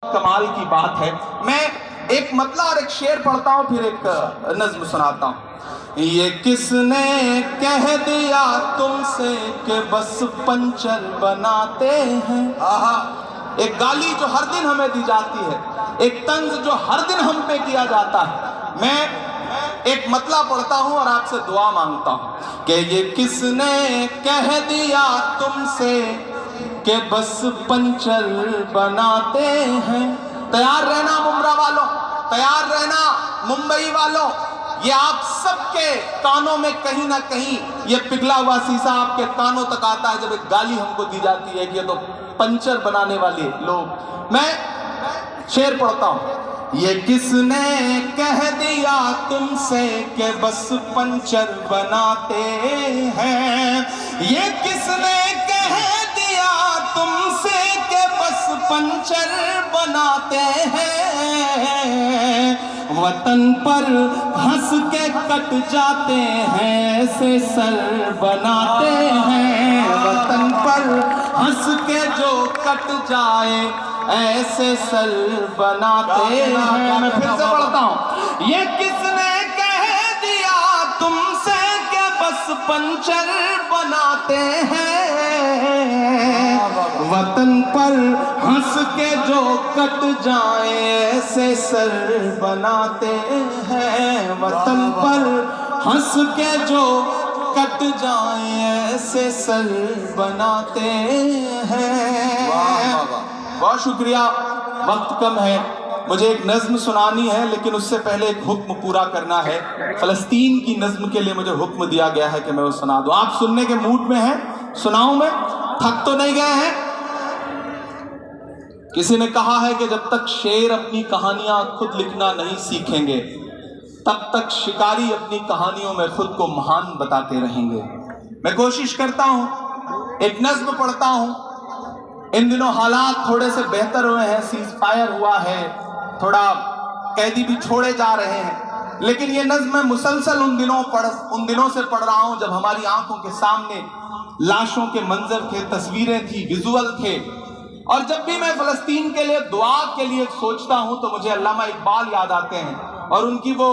कमाल की बात है। मैं एक मतला और एक शेर पढ़ता हूँ, फिर एक नज्म सुनाता हूँ। ये किसने कह दिया तुमसे कि बस पंचर बनाते हैं। एक गाली जो हर दिन हमें दी जाती है, एक तंज जो हर दिन हम पे किया जाता है। मैं एक मतला पढ़ता हूँ और आपसे दुआ मांगता हूँ कि ये किसने कह दिया तुमसे कि बस पंचर बनाते हैं। तैयार रहना मुमरा वालों, तैयार रहना मुंबई वालों। ये आप सबके कानों में कहीं ना कहीं ये पिघला हुआ शीशा आपके कानों तक आता है जब एक गाली हमको दी जाती है कि ये तो पंचर बनाने वाले लोग। मैं शेर पढ़ता हूं। ये किसने कह दिया तुमसे कि बस पंचर बनाते हैं। ये किसने कह दिया तुमसे कि बस पंचर बनाते हैं। वतन पर हंस के कट जाते हैं से सर बनाते हैं। वतन पर हंस के जो कट जाए ऐसे सर बनाते हैं। मैं फिर से पढ़ता हूँ। ये किसने कह दिया तुमसे कि बस पंचर बनाते हैं। वतन पर हंस के जो कट जाए ऐसे सर बनाते हैं। वतन पर हंस के जो कट जाए ऐसे सर बनाते हैं। बहुत शुक्रिया, वक्त कम है, मुझे एक नज्म सुनानी है लेकिन उससे पहले एक हुक्म पूरा करना है। फलस्तीन की नज्म के लिए मुझे हुक्म दिया गया है कि मैं वो सुना दूं। आप सुनने के मूड में हैं? सुनाऊं मैं? थक तो नहीं गए हैं? किसी ने कहा है कि जब तक शेर अपनी कहानियां खुद लिखना नहीं सीखेंगे तब तक शिकारी अपनी कहानियों में खुद को महान बताते रहेंगे। मैं कोशिश करता हूं, एक नज्म पढ़ता हूं। इन दिनों हालात थोड़े से बेहतर हुए हैं, सीज फायर हुआ है, थोड़ा कैदी भी छोड़े जा रहे हैं, लेकिन ये नज्म मैं मुसलसल उन दिनों से पढ़ रहा हूं जब हमारी आंखों के सामने लाशों के मंजर थे, तस्वीरें थी, विजुअल थे। और जब भी मैं फलस्तीन के लिए दुआ के लिए सोचता हूं तो मुझे अल्लामा इकबाल याद आते हैं और उनकी वो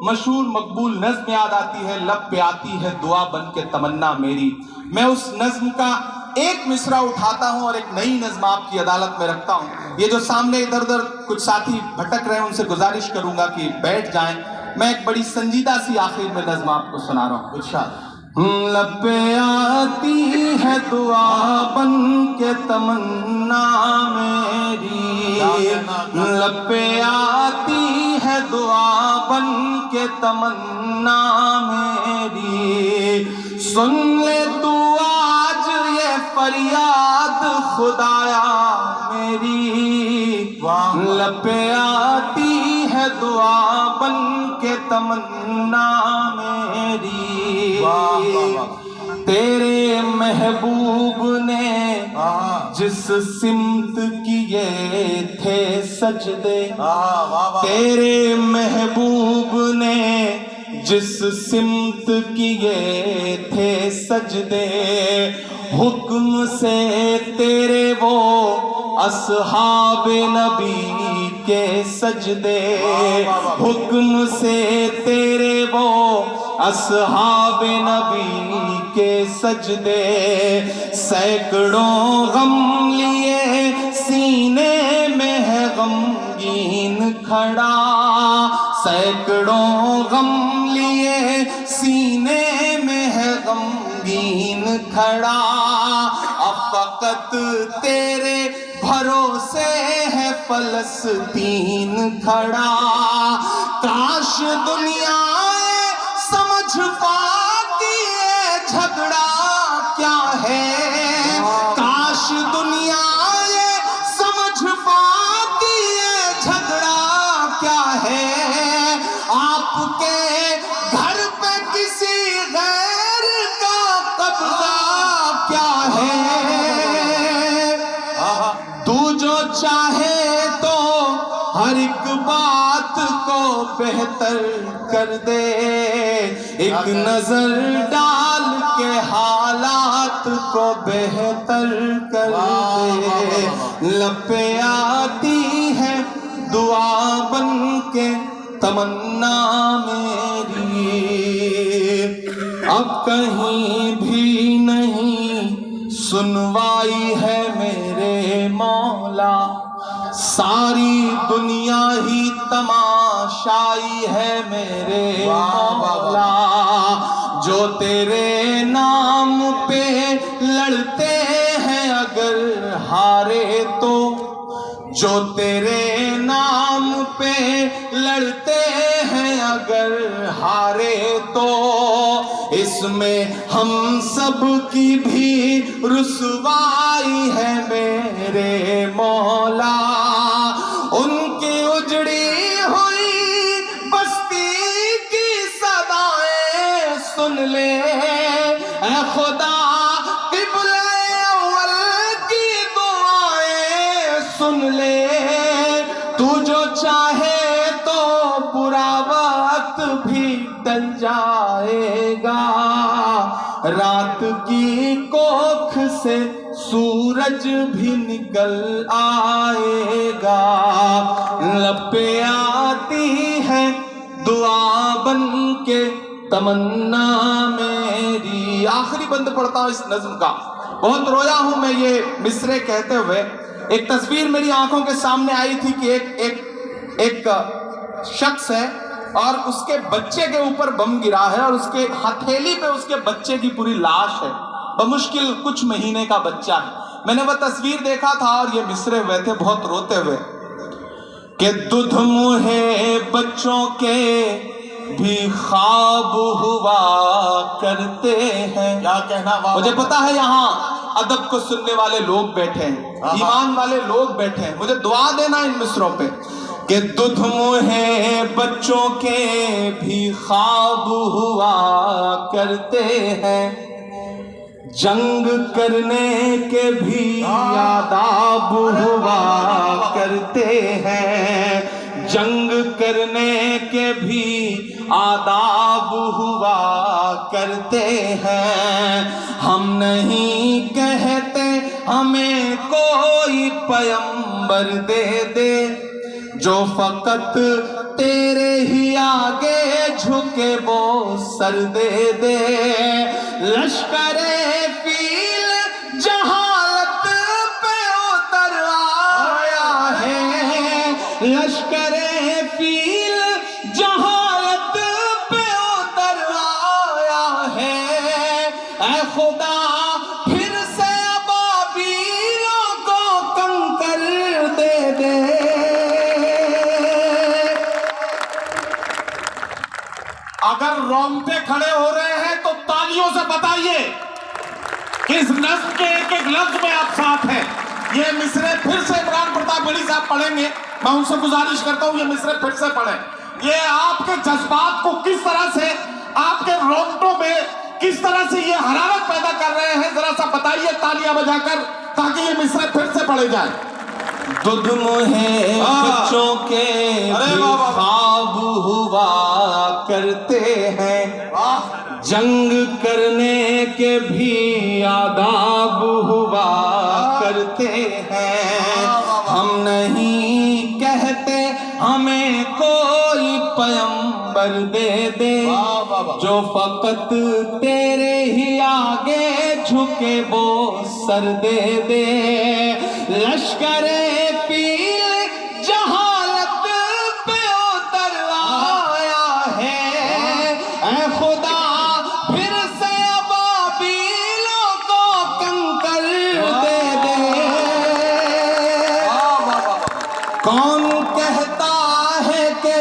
मशहूर मकबूल नज्म याद आती है, लब पे आती है दुआ बन के तमन्ना मेरी। मैं उस नज्म का एक मिसरा उठाता हूं और एक नई नज्म आपकी अदालत में रखता हूं। ये जो सामने इधर उधर कुछ साथी भटक रहे हैं उनसे गुजारिश करूंगा कि बैठ जाएं। मैं एक बड़ी संजीदा सी आखिर में नज्म आपको सुना रहा हूं। इरशाद। लब पे आती है दुआ बन के तमन्ना मेरी। लब पे आती है दुआ बन के तमन्ना मेरी। सुन ले तू आज ये फरियाद खुदाया मेरी। लब पे आती है दुआ बन के तमन्ना मेरी। तेरे महबूब ने जिस सिमत किए थे सजदे। तेरे महबूब ने जिस सिमत किए थे सजदे। हुक्म से तेरे वो अस्हाबे नबी के सजदे। हुक्म से तेरे वो अस्हाबे नबी के सजदे। सैकड़ों गम लिए सीने में है गमगीन खड़ा। सैकड़ों गम लिए सीने में है गमगीन खड़ा। अब फकत तेरे भरोसे है फलस्तीन खड़ा। काश दुनिया समझ पाती है झगड़ा क्या है। काश दुनिया ये समझ पाती है झगड़ा क्या है। आपके घर पे किसी गैर का कब्जा क्या है। तू जो चाहे तो हर एक बात को बेहतर कर दे। एक नजर डाल के हालात को बेहतर कर दे। लब पे आती दुआ बन के तमन्ना मेरी। अब कहीं भी नहीं सुनवाई है मेरे मौला, सारी दुनिया ही तमाशाई है मेरे मौला। जो तेरे नाम पे लड़ते हैं अगर हारे तो, जो तेरे नाम पे लड़ते हैं अगर हारे तो, इसमें हम सब की भी रुसवाई है मेरे मौला। उनकी उजड़ी हुई बस्ती की सदाएं सुन ले ऐ खुदा, क़िबले अव्वल की दुआएं सुन ले। तू जो चाहे तो बुरा वक्त भी टल जाएगा, रात की कोख से सूरज भी निकल आएगा। लब पे आती है दुआ बन के तमन्ना मेरी। आखिरी बंद पढ़ता हूं इस नज्म का। बहुत रोया हूं मैं ये मिसरे कहते हुए। एक तस्वीर मेरी आंखों के सामने आई थी कि एक शख्स है और उसके बच्चे के ऊपर बम गिरा है और उसके हथेली पे उसके बच्चे की पूरी लाश है, बमुश्किल कुछ महीने का बच्चा है। मैंने वह तस्वीर देखा था और ये मिसरे हुए थे बहुत रोते हुए कि दुध मुहे बच्चों के भी ख्वाब हुआ करते हैं। क्या कहना, मुझे पता है यहाँ अदब को सुनने वाले लोग बैठे हैं, ईमान वाले लोग बैठे हैं। मुझे दुआ देना इन मिसरों पे कि दुध मुहे बच्चों के भी ख्वाब हुआ करते हैं, जंग करने के भी आदाब हुआ करते हैं, जंग करने के भी आदाब हुआ करते हैं। हम नहीं कहते हमें कोई पैगंबर दे दे, जो फकत तेरे ही आगे झुके वो सर दे दे। लश्करे फील जहालत पे उतर आया है, लश्करे फील जहालत पे उतर आया है। ऐ खुदा फिर से अबाबीलों को कंकर दे दे। अगर रोंगटे खड़े हो रहे हैं तो तालियों से बताइए कि इस नज्म के एक एक लफ्ज में आप साथ हैं। ये मिसरे फिर से इमरान प्रताप गढ़ी साहब पढ़ेंगे। मैं उनसे गुजारिश करता हूं ये मिसरे फिर से पढ़ें। ये आपके जज्बात को किस तरह से, आपके रोंगटों में किस तरह से ये हरारत पैदा कर रहे हैं, जरा सा बताइए तालियां बजाकर, ताकि ये मिसरे फिर से पढ़े जाए। दुध मुहे बच्चों के भी ख्वाब हुआ करते हैं, जंग करने के भी आदाब हुआ करते हैं। हम नहीं कहते हमें कोई पैगंबर दे दे, जो फकत तेरे ही आगे झुके वो सर दे दे। लश्करे फील जहालत पे उतर आया है, ऐ खुदा फिर से अबाबीलों को कंकर दे दे। कौन कहता है कि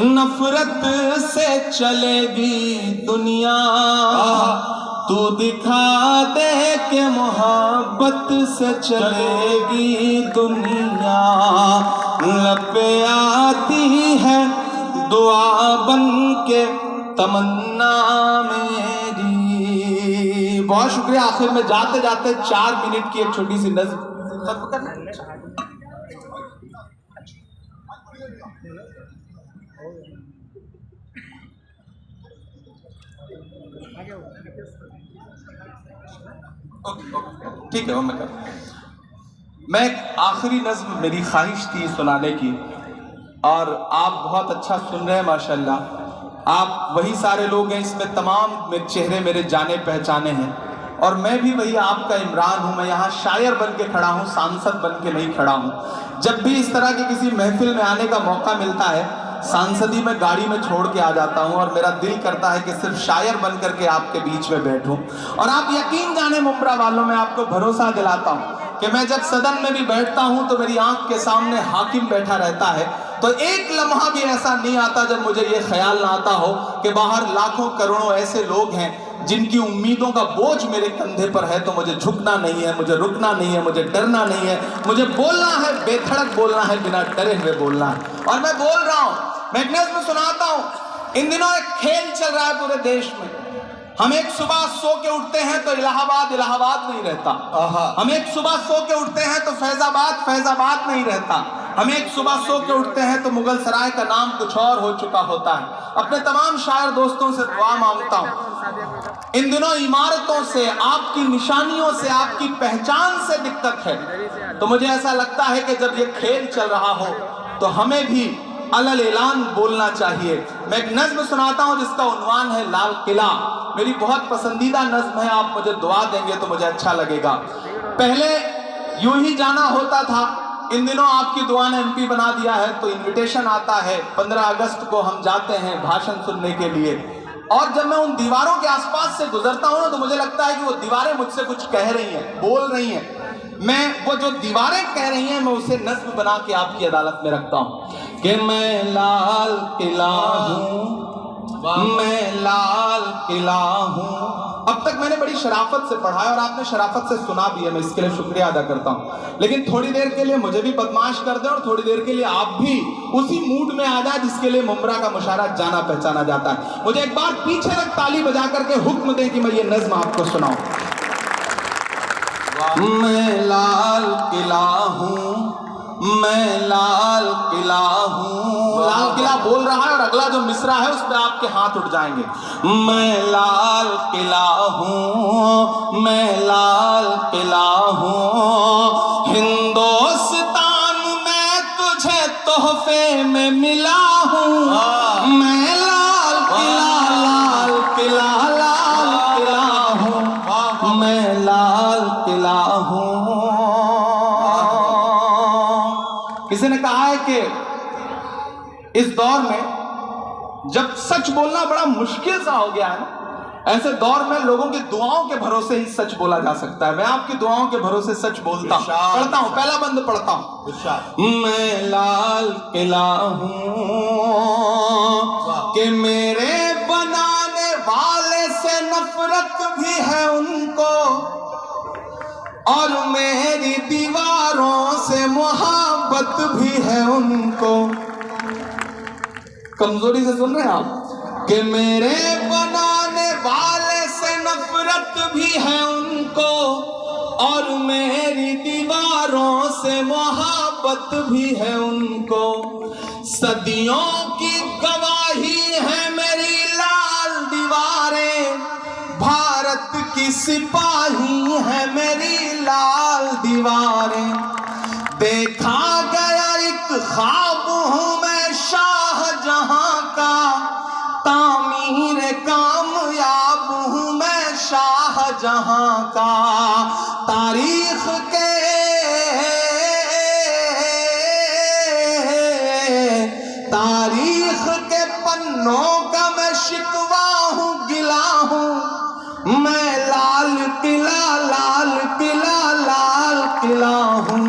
नफरत से चलेगी दुनिया, तू दिखा दे के मोहब्बत से चलेगी दुनिया। लब पे आती है दुआ बन के तमन्ना मेरी। बहुत शुक्रिया। आखिर में जाते जाते 4 मिनट की एक छोटी सी नज़्म। ठीक है, मैं आखिरी नज्म मेरी ख्वाहिश थी सुनाने की। और आप बहुत अच्छा सुन रहे हैं माशाल्लाह। आप वही सारे लोग हैं, इसमें तमाम चेहरे मेरे जाने पहचाने हैं, और मैं भी वही आपका इमरान हूँ। मैं यहाँ शायर बन के खड़ा हूँ, सांसद बन के नहीं खड़ा हूँ। जब भी इस तरह की किसी महफिल में आने का मौका मिलता है, सांसदी में गाड़ी में छोड़ के आ जाता हूँ, और मेरा दिल करता है कि सिर्फ शायर बन करके आपके बीच में बैठूं। और आप यकीन जाने मुंब्रा वालों, में आपको भरोसा दिलाता हूँ कि मैं जब सदन में भी बैठता हूँ तो मेरी आंख के सामने हाकिम बैठा रहता है, तो एक लम्हा भी ऐसा नहीं आता जब मुझे ये ख्याल ना आता हो कि बाहर लाखों करोड़ों ऐसे लोग हैं जिनकी उम्मीदों का बोझ मेरे कंधे पर है, तो मुझे झुकना नहीं है, मुझे रुकना नहीं है, मुझे डरना नहीं है, मुझे बोलना है, बेधड़क बोलना है, बिना डरे हुए बोलना है। और मैं बोल रहा हूँ, मैं एक नज़्म सुनाता हूँ। इन दिनों एक खेल चल रहा है पूरे देश में। हम एक सुबह सो के उठते हैं तो इलाहाबाद इलाहाबाद नहीं रहता, हम एक सुबह सो के उठते हैं तो फैजाबाद फैजाबाद नहीं रहता, हम एक सुबह सो के उठते हैं तो मुगल सराय का नाम कुछ और हो चुका होता है। अपने तमाम शायर दोस्तों से दुआ मांगता हूँ, इन दिनों इमारतों से, आपकी निशानियों से, आपकी पहचान से दिक्कत है, तो मुझे ऐसा लगता है कि जब ये खेल चल रहा हो तो हमें भी अलल ऐलान बोलना चाहिए। मैं एक नज्म सुनाता हूं जिसका उन्वान है लाल किला। मेरी बहुत पसंदीदा नज्म है, आप मुझे दुआ देंगे तो मुझे अच्छा लगेगा। पहले यूं ही जाना होता था, इन दिनों आपकी दुआ ने एमपी बना दिया है, तो इनविटेशन आता है, 15 अगस्त को हम जाते हैं भाषण सुनने के लिए। और जब मैं उन दीवारों के आसपास से गुजरता हूं ना, तो मुझे लगता है कि वो दीवारें मुझसे कुछ कह रही हैं, बोल रही हैं। मैं वो जो दीवारें कह रही हैं, मैं उसे नज्म बना के आपकी अदालत में रखता हूं कि मैं लाल किला हूं, मैं लाल किला हूं। अब तक मैंने बड़ी शराफत से पढ़ा है और आपने शराफत से सुना भी है, मैं इसके लिए शुक्रिया अदा करता हूं। लेकिन थोड़ी देर के लिए मुझे भी बदमाश कर दें और थोड़ी देर के लिए आप भी उसी मूड में आ जाए जिसके लिए मुंब्रा का मुशायरा जाना पहचाना जाता है। मुझे एक बार पीछे तक ताली बजा करके हुक्म दें कि मैं ये नज्म आपको सुनाऊं। मैं लाल किला हूं, मैं लाल किला हूं। लाल किला बोल रहा है और अगला जो मिसरा है उस पर आपके हाथ उठ जाएंगे। मैं लाल किला हूं, मैं लाल किला हूं, हिंदुस्तान में तुझे तोहफे में मिला हूं। मैं लाल किला, लाल किला, लाल किला हूं, मैं लाल किला हूं। किसी ने कहा है कि इस दौर में जब सच बोलना बड़ा मुश्किल सा हो गया है ना, ऐसे दौर में लोगों की दुआओं के भरोसे ही सच बोला जा सकता है। मैं आपकी दुआओं के भरोसे सच बोलता हूं, पढ़ता हूं, पहला बंद पढ़ता हूं। मैं लाल किला हूं कि मेरे बनाने वाले से नफरत भी है उनको, और मेरी दीवारों से मोहब्बत भी है उनको। कमजोरी से सुन रहे हैं आप कि मेरे बनाने वाले से नफरत भी है उनको, और मेरी दीवारों से मोहब्बत भी है उनको। सदियों की गवाही है मेरी लाल दीवारें, भारत की सिपाही है मेरी लाल दीवारें। देखा गया एक ख्वाब हूं मैं शाहजहां का, तामीर कामयाब हूं मैं शाहजहां का। तारीख के पन्नों का मैं शिकवा हूं, गिला हूं। मैं लाल किला, लाल किला, लाल किला हूं,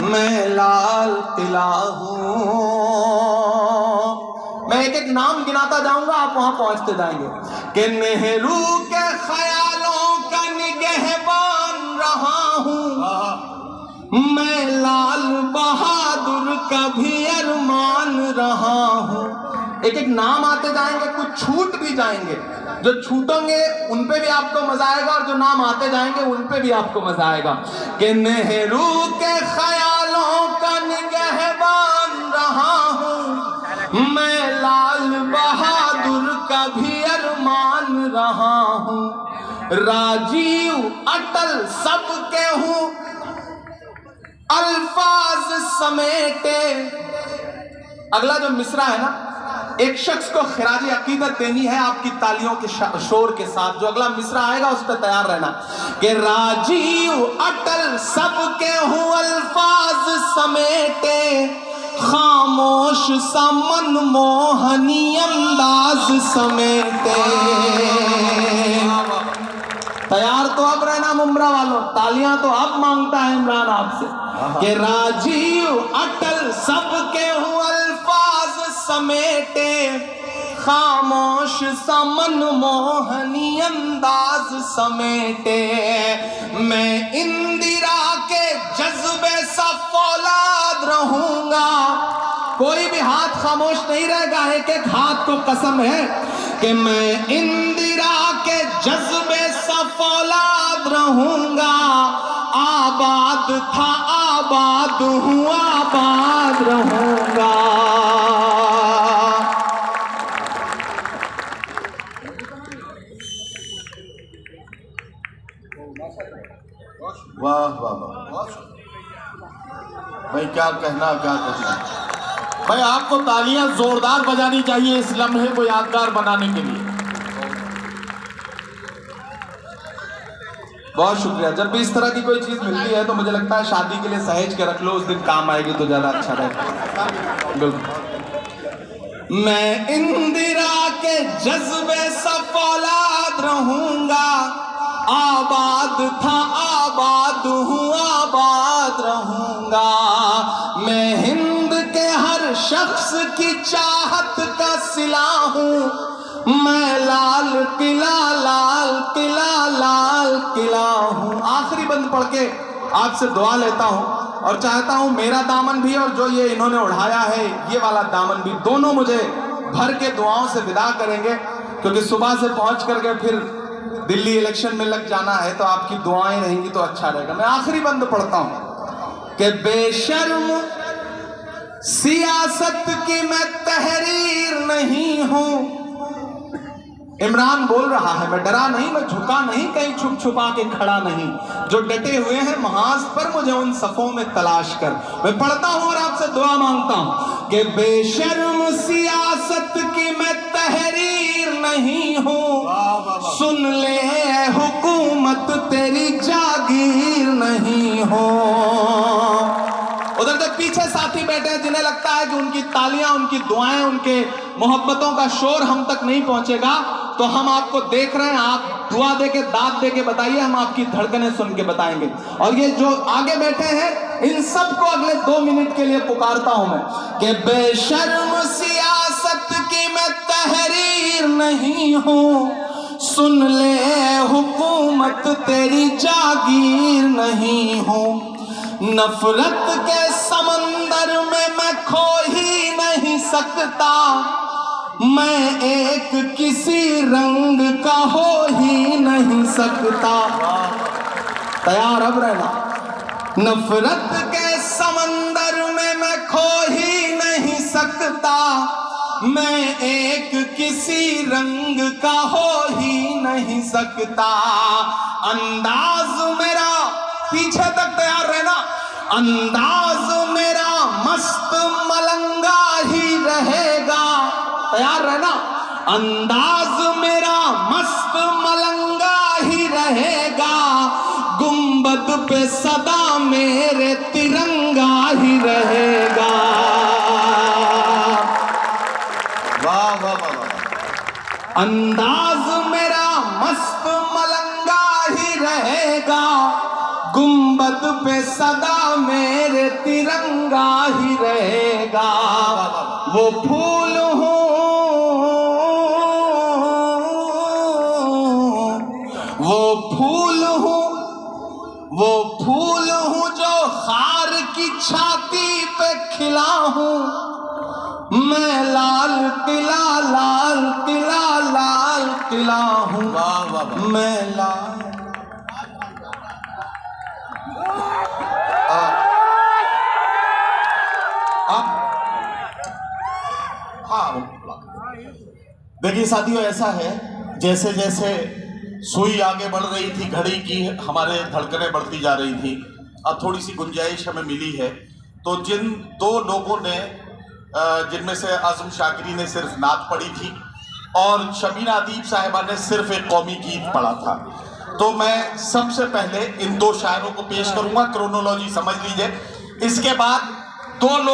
मैं लाल किला हूं। मैं एक एक नाम गिनाता जाऊंगा, आप वहां पहुंचते जाएंगे कि नेहरू के ख्यालों का निगहबान रहा हूं, मैं लाल बहादुर का भी अरमान रहा हूं। एक एक नाम आते जाएंगे, कुछ छूट भी जाएंगे, जो छूटेंगे उन पे भी आपको मजा आएगा, और जो नाम आते जाएंगे उन पे भी आपको मजा आएगा कि नेहरू के ख्यालों का निगहबान रहा हूं, मैं लाल बहादुर का भी अरमान रहा हूं। राजीव अटल सबके हूं, अल्फाज समेटे अगला जो मिसरा है ना, एक शख्स को खिराज अकीदत देनी है आपकी तालियों के शोर के साथ। जो अगला मिसरा आएगा उस पर तैयार रहना कि राजीव अटल सबके हूँ अल्फाज समेटे, खामोश सा मनमोहनी अंदाज समेटे। तैयार तो अब रहना मुमरा वालों, तालियां तो अब मांगता है इमरान आपसे कि राजीव अटल सबके हूँ अल्फाज समेटे, खामोश सा मनमोहनी अंदाज समेटे। मैं इंदिरा के जज्बे सा फौलाद रहूंगा। कोई भी हाथ खामोश नहीं रहेगा, एक एक हाथ को कसम है कि मैं इंदिरा के जज्बे सा फौलाद रहूंगा। आबाद था आबाद हूँ आबाद रहूंगा। वाह वाह वाह भाई, क्या कहना क्या कहना भाई। आपको तालियां जोरदार बजानी चाहिए इस लम्हे को यादगार बनाने के लिए। बहुत शुक्रिया। जब भी इस तरह की कोई चीज मिलती है तो मुझे लगता है शादी के लिए सहेज के रख लो, उस दिन काम आएगी तो ज्यादा अच्छा रहेगा। बिल्कुल। मैं इंदिरा के जज्बे सा फौलाद रहूंगा। आबाद था आबाद हूँ आबाद रहूंगा। मैं हिंद के हर शख्स की चाहत का सिला हूँ। मैं लाल किला हूँ। आखिरी बंद पढ़ के आपसे दुआ लेता हूँ और चाहता हूँ मेरा दामन भी और जो ये इन्होंने उठाया है ये वाला दामन भी, दोनों मुझे भर के दुआओं से विदा करेंगे, क्योंकि सुबह से पहुंच करके फिर दिल्ली इलेक्शन में लग जाना है, तो आपकी दुआएं रहेंगी तो अच्छा रहेगा। मैं आखिरी बंद पढ़ता हूं कि बेशर्म सियासत की मैं तहरीर नहीं हूं। इमरान बोल रहा है, मैं डरा नहीं, मैं झुका नहीं, कहीं छुप छुपा के खड़ा नहीं। जो डटे हुए हैं महाज पर मुझे उन सफों में तलाश कर। मैं पढ़ता हूं और आपसे दुआ मांगता हूं कि बेशर्म सियासत की मैं तहरीर नहीं हूं। सुन ले हुकूमत तेरी जागीर नहीं हो। उधर जब पीछे साथी बैठे हैं जिन्हें लगता है कि उनकी तालियां, उनकी दुआएं, उनके मोहब्बतों का शोर हम तक नहीं पहुंचेगा, तो हम आपको देख रहे हैं, आप दुआ दे के दाद दे के बताइए, हम आपकी धड़कनें सुन के बताएंगे। और ये जो आगे बैठे हैं इन सबको अगले 2 मिनट के लिए पुकारता हूं मैं कि बेशर्म सियासत की मैं तहरीर नहीं हूं। सुन ले हुकूमत तेरी जागीर नहीं हूं। नफरत के समंदर में मैं खो ही नहीं सकता। मैं एक किसी रंग का हो ही नहीं सकता। तैयार अब रहना। नफरत के समंदर में मैं खो ही नहीं सकता। मैं एक किसी रंग का हो ही नहीं सकता। अंदाज मेरा, पीछे तक तैयार रहना, अंदाज मेरा मस्त मलंगा ही रहेगा। तैयार रहना। अंदाज मेरा मस्त मलंगा ही रहेगा। गुंबद पे सदा मेरे तिरंगा ही रहेगा। वाह वाह वाह। अंदाज मेरा मस्त मलंगा ही रहेगा। गुंबद पे सदा मेरे तिरंगा ही रहेगा। वो फूल हूँ, वो फूल हूँ, वो फूल हूँ जो खार की छाती पे खिला हूँ। मैं लाल किला हूँ। वाह वाह वाह। मैं लाल देखिए साथियों, ऐसा है जैसे जैसे सुई आगे बढ़ रही थी घड़ी की, हमारे धड़कनें बढ़ती जा रही थी। अब थोड़ी सी गुंजाइश हमें मिली है, तो जिन 2 लोगों ने जिनमें से आजम शाकिरी ने सिर्फ नात पढ़ी थी और शबीना अदीब साहिबा ने सिर्फ एक कौमी गीत पढ़ा था। तो मैं सबसे पहले इन दो शायरों को पेश करूंगा, क्रोनोलॉजी समझ लीजिए। इसके बाद दो लोग